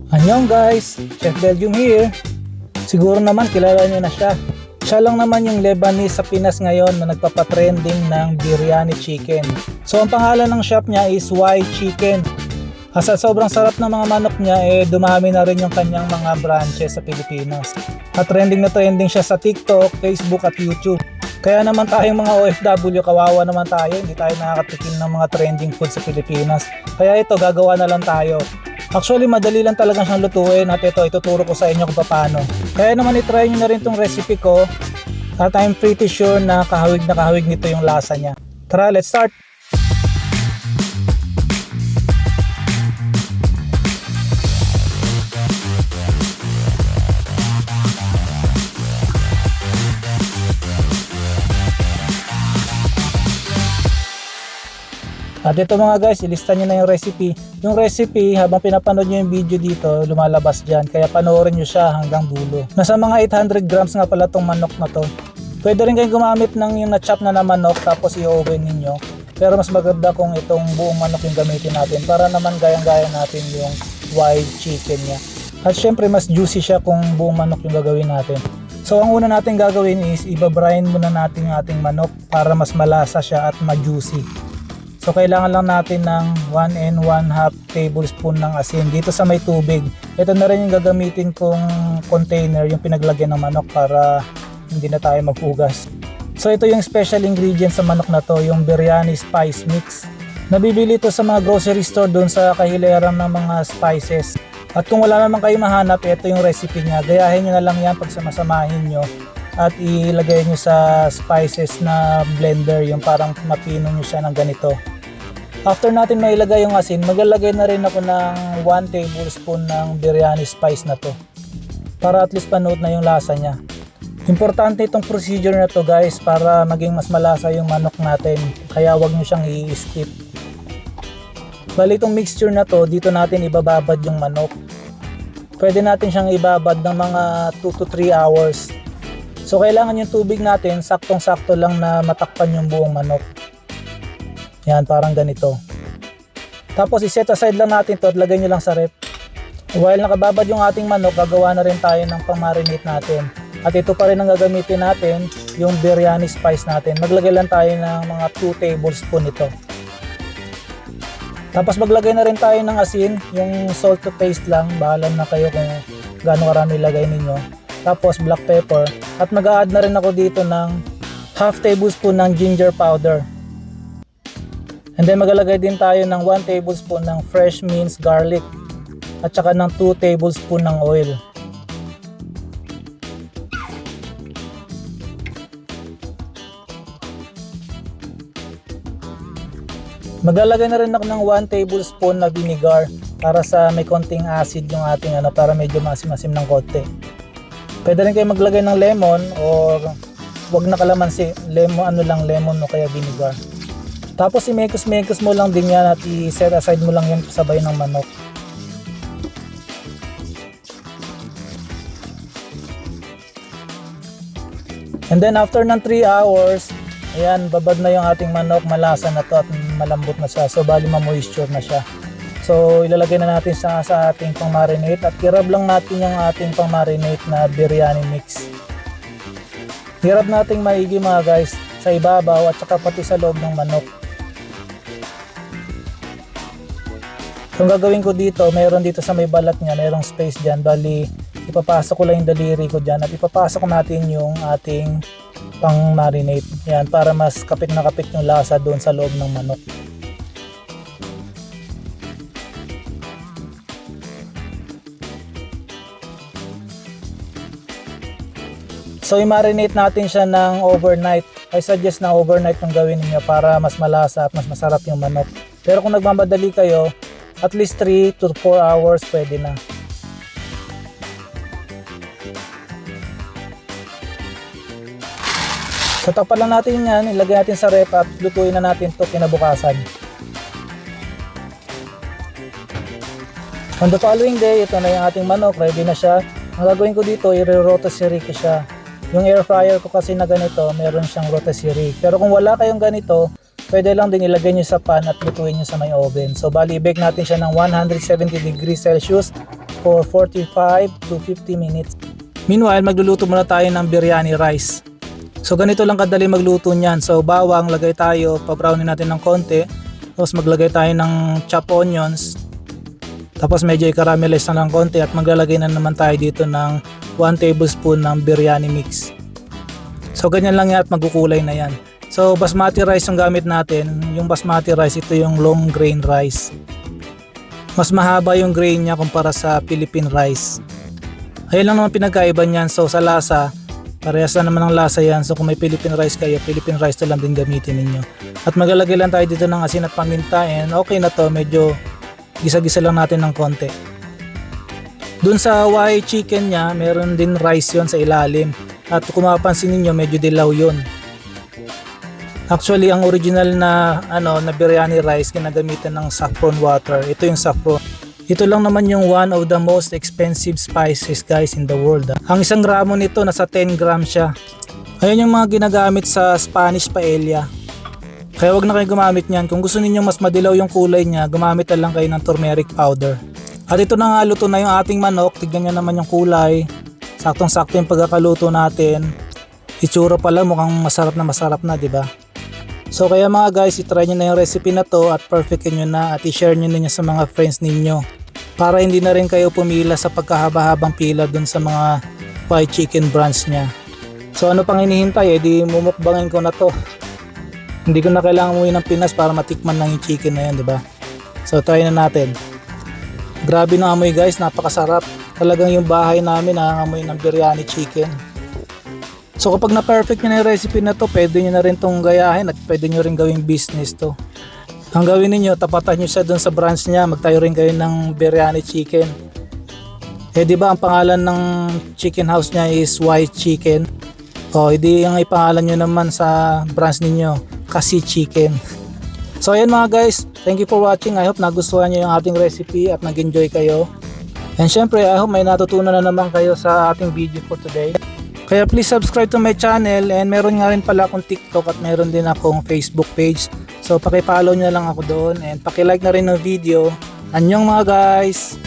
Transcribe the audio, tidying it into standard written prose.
Annyeong guys, Chef Belgium here. Siguro naman kilala niyo na siya. Siya lang naman yung Lebanese sa Pinas ngayon na nagpapatrending ng biryani chicken. So ang pangalan ng shop niya is Y Chicken. Sa sobrang sarap ng mga manok niya, dumami na rin yung kanyang mga branches sa Pilipinas. At trending na trending siya sa TikTok, Facebook at YouTube. Kaya naman tayong mga OFW, kawawa naman tayo, hindi tayo nakakatikim ng mga trending food sa Pilipinas. Kaya ito, gagawa na lang tayo. Actually, madali lang talaga siyang lutuin at ito, ituturo ko sa inyo kung paano. Kaya naman itry nyo na rin itong recipe ko at I'm pretty sure na kahawig nito yung lasa niya. Tara, let's start! At ito mga guys, ilista nyo na yung recipe. Yung recipe, habang pinapanood nyo yung video dito, lumalabas dyan. Kaya panoorin nyo siya hanggang dulo. Nasa mga 800 grams nga pala tong manok na to. Pwede rin kayong gumamit ng yung na-chop na manok tapos i-oven ninyo. Pero mas maganda kung itong buong manok yung gamitin natin para naman gayang-gaya natin yung wild chicken niya. At syempre mas juicy siya kung buong manok yung gagawin natin. So ang una natin gagawin is ibabrine muna natin yung ating manok para mas malasa siya at ma-juicy. So kailangan lang natin ng 1 and 1/2 tablespoon ng asin dito sa may tubig. Ito na rin yung gagamitin kong container, yung pinaglagyan ng manok para hindi na tayo maghugas. So ito yung special ingredient sa manok na to, yung biryani spice mix. Nabibili ito sa mga grocery store doon sa kahilaran ng mga spices. At kung wala naman kayo mahanap, ito yung recipe niya. Gayahin nyo na lang yan pag samasamahin nyo at ilagay nyo sa spices na blender, yung parang mapino nyo siya ng ganito. After natin mailagay yung asin, maglalagay na rin ako ng 1 tablespoon ng biryani spice na to para at least panood na yung lasa niya. Importante itong procedure na to guys para maging mas malasa yung manok natin, kaya wag nyo siyang i-skip. Bali itong mixture na to, dito natin ibababad yung manok. Pwede natin siyang ibabad ng mga 2 to 3 hours. So kailangan yung tubig natin saktong-sakto lang na matakpan yung buong manok. Yan, parang ganito. Tapos i-set aside lang natin to at lagay nyo lang sa rep. While nakababad yung ating manok, gagawa na rin tayo ng pang-marinate natin. At ito pa rin ang gagamitin natin, yung biryani spice natin. Maglagay lang tayo ng mga 2 tablespoon ito. Tapos maglagay na rin tayo ng asin, yung salt to taste lang. Bahala na kayo kung gaano karami ilagay ninyo. Tapos black pepper. At mag-a-add na rin ako dito ng 1/2 tablespoon ng ginger powder. And then maglalagay din tayo ng 1 tablespoon ng fresh minced garlic at saka ng 2 tablespoon ng oil. Maglalagay na rin ako ng 1 tablespoon na vinegar para sa may konting acid yung ating para medyo masim-masim ng konti. Pwede rin kayo maglagay ng lemon or wag na kalamansi, lemon o kaya vinegar. Tapos i-mekos mo lang din yan at i-set aside mo lang yan kasabay ng manok. And then after ng 3 hours, ayan, babad na yung ating manok, malasa na to at malambot na siya. So bali ma-moisture na siya. So ilalagay na natin sa ating pang-marinate at i-rub lang natin yung ating pang-marinate na biryani mix. I-rub natin maigi mga guys sa ibabaw at saka pati sa loob ng manok. Kung gagawin ko dito, mayroon dito sa may balat niya, mayroong space dyan. Bali, ipapasok ko lang yung daliri ko dyan at ipapasok natin yung ating pang-marinate. Yan, para mas kapit na kapit yung lasa doon sa loob ng manok. So, i-marinate natin siya ng overnight. I suggest na overnight yung gawin niyo para mas malasa at mas masarap yung manok. Pero kung nagmamadali kayo, at least 3 to 4 hours pwede na. So takpan lang natin yan, ilagay natin sa rep at lutuin na natin ito kinabukasan. On the following day, ito na yung ating manok, ready na siya. Ang gagawin ko dito, i-rotisserie ko siya. Yung air fryer ko kasi na ganito, meron siyang rotisserie. Pero kung wala kayong ganito, pwede lang din ilagay nyo sa pan at lutuin nyo sa may oven. So bali, i-bake natin siya ng 170 degrees Celsius for 45 to 50 minutes. Meanwhile, magluluto muna tayo ng biryani rice. So ganito lang kadali magluto niyan. So bawang, lagay tayo, pa-brownin natin ng konti. Tapos maglagay tayo ng chopped onions. Tapos medyo i-caramelize na ng konti at maglalagay na naman tayo dito ng 1 tablespoon ng biryani mix. So ganyan lang yan at magkukulay na yan. So basmati rice yung gamit natin. Yung basmati rice, ito yung long grain rice. Mas mahaba yung grain niya kumpara sa Philippine rice. Ayun lang naman pinagkaiba niyan. So sa lasa, parehas na naman ang lasa yan. So kung may Philippine rice kayo, Philippine rice to lang din gamitin ninyo. At maglalagay lang tayo dito ng asin at paminta and okay na to, medyo gisa-gisa lang natin ng konti. Dun sa Hawaii chicken niya, meron din rice yon sa ilalim. At kung mapapansin niyo, medyo dilaw yon. Actually, ang original na na biryani rice ginagamitan ng saffron water. Ito yung saffron. Ito lang naman yung one of the most expensive spices guys in the world. Ang 1 gramo nito nasa 10 grams siya. Ayan yung mga ginagamit sa Spanish paella. Kaya wag na kayo gumamit niyan. Kung gusto niyo mas madilaw yung kulay niya, gumamit na lang kayo ng turmeric powder. At ito na nga, luto na yung ating manok. Tignan niyo naman yung kulay. Saktong-sakto yung pagkakaluto natin. Itsura pala mukhang masarap na, di ba? So kaya mga guys, i-try niyo na yung recipe na to at perfectin niyo na at i-share niyo na sa mga friends ninyo. Para hindi na rin kayo pumila sa pagkahaba-habang pila dun sa mga fried chicken branch niya. So ano pang hinihintay, di mumukbangin ko na to. Hindi ko na kailangan umuwi ng Pinas para matikman lang yung chicken na yan, di ba? So try na natin. Grabe na amoy guys, napakasarap. Talagang yung bahay namin nangangamoy ng biryani chicken. So kapag na-perfect nyo na yung recipe na to, pwede nyo na rin itong gayahin at pwede nyo rin gawing business to. Ang gawin niyo, tapatan nyo siya dun sa branch niya, magtayo rin kayo ng biryani chicken. Eh di ba ang pangalan ng chicken house niya is White Chicken? O hindi yung ipangalan nyo naman sa branch ninyo, Kasi Chicken. So ayan mga guys, thank you for watching. I hope nagustuhan nyo yung ating recipe at nag-enjoy kayo. And syempre, I hope may natutunan na naman kayo sa ating video for today. Kaya please subscribe to my channel, and meron nga rin pala akong TikTok at meron din akong Facebook page. So paki-follow nyo lang ako doon and paki-like na rin ng video. Annyeong mga guys!